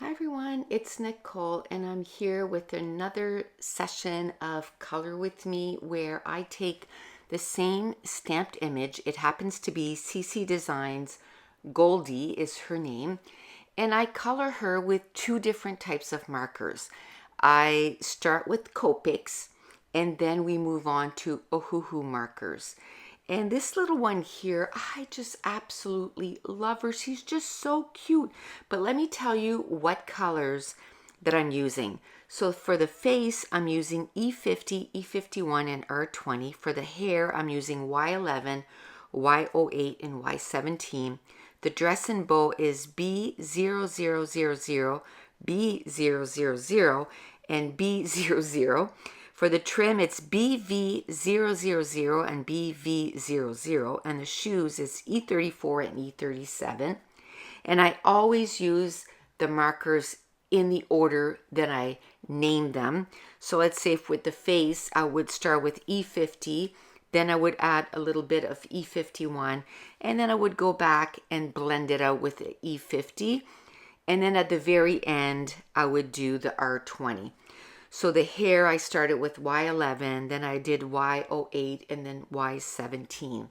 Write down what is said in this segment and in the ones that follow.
Hi everyone, it's Nicole and I'm here with another session of Color With Me where I take the same stamped image. It happens to be CC Designs, Goldie is her name, and I color her with two different types of markers. I start with Copics and then we move on to Ohuhu markers. And this little one here, I just absolutely love her. She's just so cute. But let me tell you what colors that I'm using. So for the face, I'm using E50, E51, and R20. For the hair, I'm using Y11, Y08, and Y17. The dress and bow is B0000, B000, and B00. For the trim, it's BV000 and BV00, and the shoes is E34 and E37. And I always use the markers in the order that I name them. So let's say with the face, I would start with E50, then I would add a little bit of E51, and then I would go back and blend it out with the E50. And then at the very end, I would do the R20. So the hair, I started with Y11, then I did Y08, and then Y17.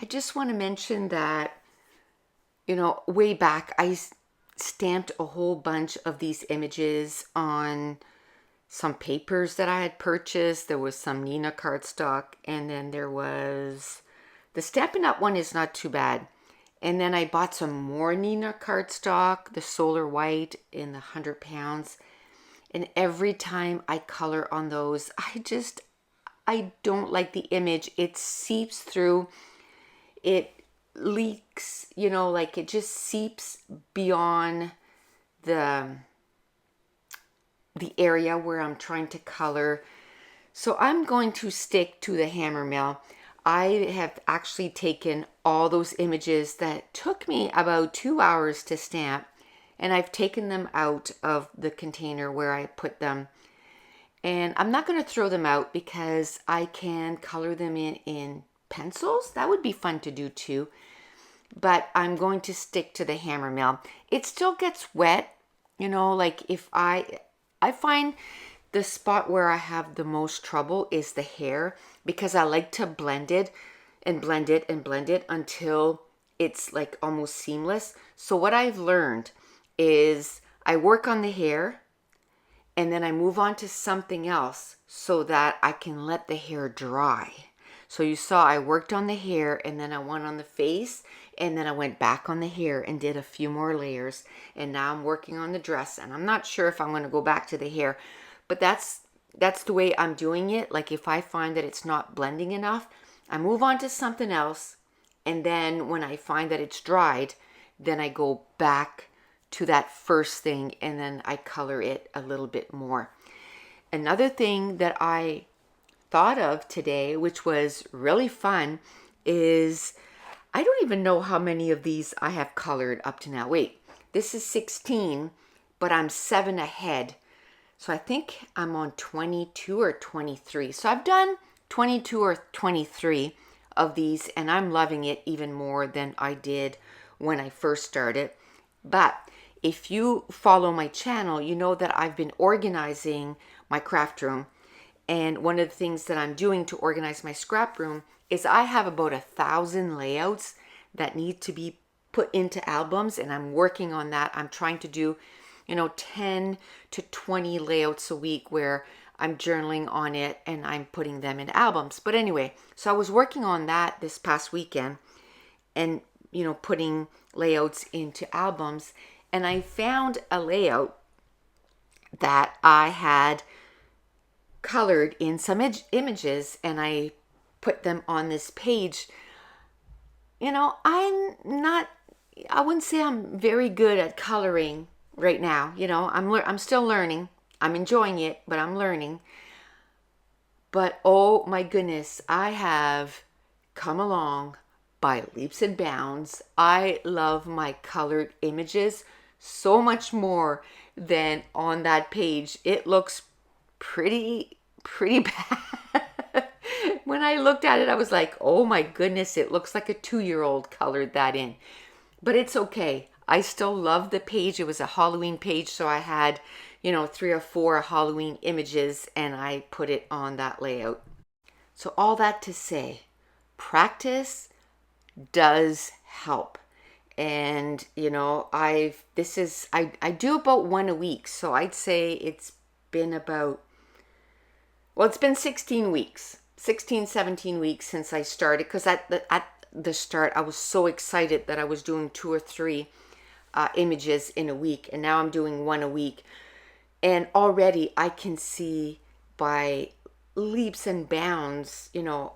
I just want to mention that, way back, I stamped a whole bunch of these images on some papers that I had purchased. There was some Neenah cardstock, and then there was, the Stampin' Up! One is not too bad. And then I bought some more Neenah cardstock, the Solar White in the 100 pounds. And every time I color on those, I don't like the image. It seeps through, it leaks, like it just seeps beyond the area where I'm trying to color. So I'm going to stick to the hammer mill. I have actually taken all those images that took me about 2 hours to stamp, and I've taken them out of the container where I put them. And I'm not going to throw them out because I can color them in pencils. That would be fun to do too. But I'm going to stick to the hammer mill. It still gets wet, like if I find the spot where I have the most trouble is the hair, because I like to blend it and blend it and blend it until it's like almost seamless. So what I've learned is I work on the hair and then I move on to something else so that I can let the hair dry. So you saw I worked on the hair and then I went on the face and then I went back on the hair and did a few more layers, and now I'm working on the dress, and I'm not sure if I'm going to go back to the hair, but that's the way I'm doing it. Like if I find that it's not blending enough, I move on to something else, and then when I find that it's dried, then I go back to that first thing and then I color it a little bit more. Another thing that I thought of today, which was really fun, is I don't even know how many of these I have colored up to now. Wait, this is 16, but I'm 7 ahead. So I think I'm on 22 or 23. So I've done 22 or 23 of these, and I'm loving it even more than I did when I first started. But if you follow my channel, you know that I've been organizing my craft room. And one of the things that I'm doing to organize my scrap room is I have about 1,000 layouts that need to be put into albums, and I'm working on that. I'm trying to do, 10 to 20 layouts a week where I'm journaling on it and I'm putting them in albums. But anyway, so I was working on that this past weekend and, putting layouts into albums. And I found a layout that I had colored in some images, and I put them on this page. I wouldn't say I'm very good at coloring right now. I'm still learning. I'm enjoying it, but I'm learning. But oh my goodness, I have come along by leaps and bounds. I love my colored images so much more than on that page. It looks pretty bad. When I looked at it, I was like, oh my goodness, it looks like a 2-year-old colored that in. But it's okay. I still love the page. It was a Halloween page, so I had, 3 or 4 Halloween images, and I put it on that layout. So all that to say, practice does help. And I do about one a week, so I'd say it's been about, well, it's been 16 weeks, 16, 17 weeks since I started, because at the start I was so excited that I was doing 2 or 3 images in a week, and now I'm doing one a week. And already I can see by leaps and bounds,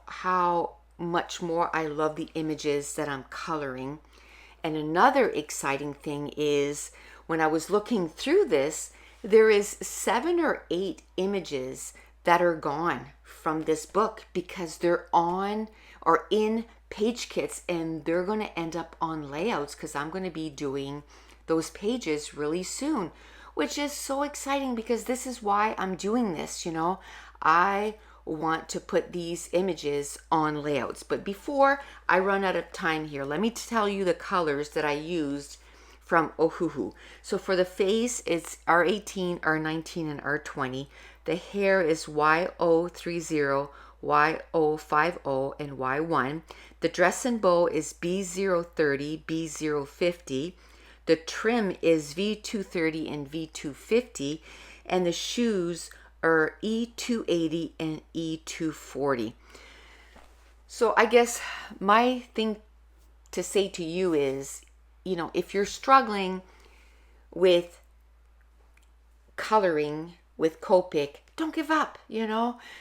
how much more I love the images that I'm coloring. And another exciting thing is when I was looking through this, there is 7 or 8 images that are gone from this book because they're on or in page kits, and they're going to end up on layouts because I'm going to be doing those pages really soon, which is so exciting because this is why I'm doing this. I want to put these images on layouts. But before I run out of time here, let me tell you the colors that I used from Ohuhu. So for the face, it's R18, R19, and R20. The hair is Y030, Y050, and Y1. The dress and bow is B030, B050. The trim is V230 and V250. And the shoes are E280 and E240. So I guess my thing to say to you is, if you're struggling with coloring with Copic, don't give up,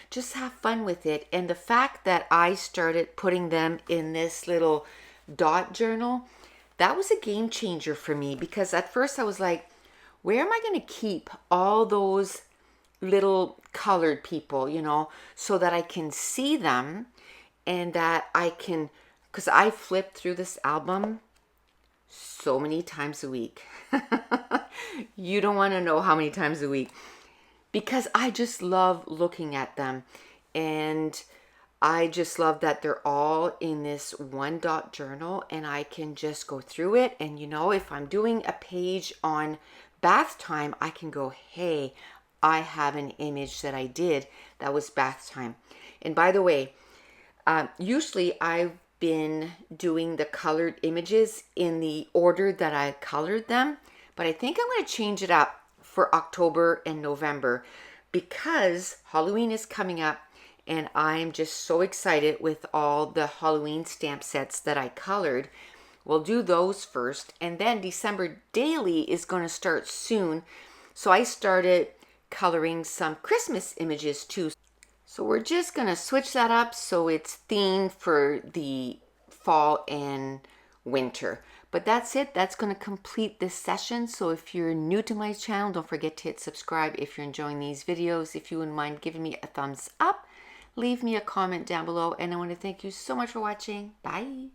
just have fun with it. And the fact that I started putting them in this little dot journal, that was a game changer for me, because at first I was like, where am I going to keep all those little colored people, so that I can see them, and that I can, because I flip through this album so many times a week. You don't want to know how many times a week, because I just love looking at them, and I just love that they're all in this one dot journal, and I can just go through it. And if I'm doing a page on bath time, I can go, hey, I have an image that I did that was bath time. And by the way, usually I've been doing the colored images in the order that I colored them, but I think I'm going to change it up for October and November because Halloween is coming up, and I'm just so excited with all the Halloween stamp sets that I colored. We'll do those first, and then December daily is going to start soon. So I started coloring some Christmas images too. So we're just going to switch that up so it's themed for the fall and winter. But that's it. That's going to complete this session. So if you're new to my channel, don't forget to hit subscribe. If you're enjoying these videos, if you wouldn't mind giving me a thumbs up, leave me a comment down below. And I want to thank you so much for watching. Bye.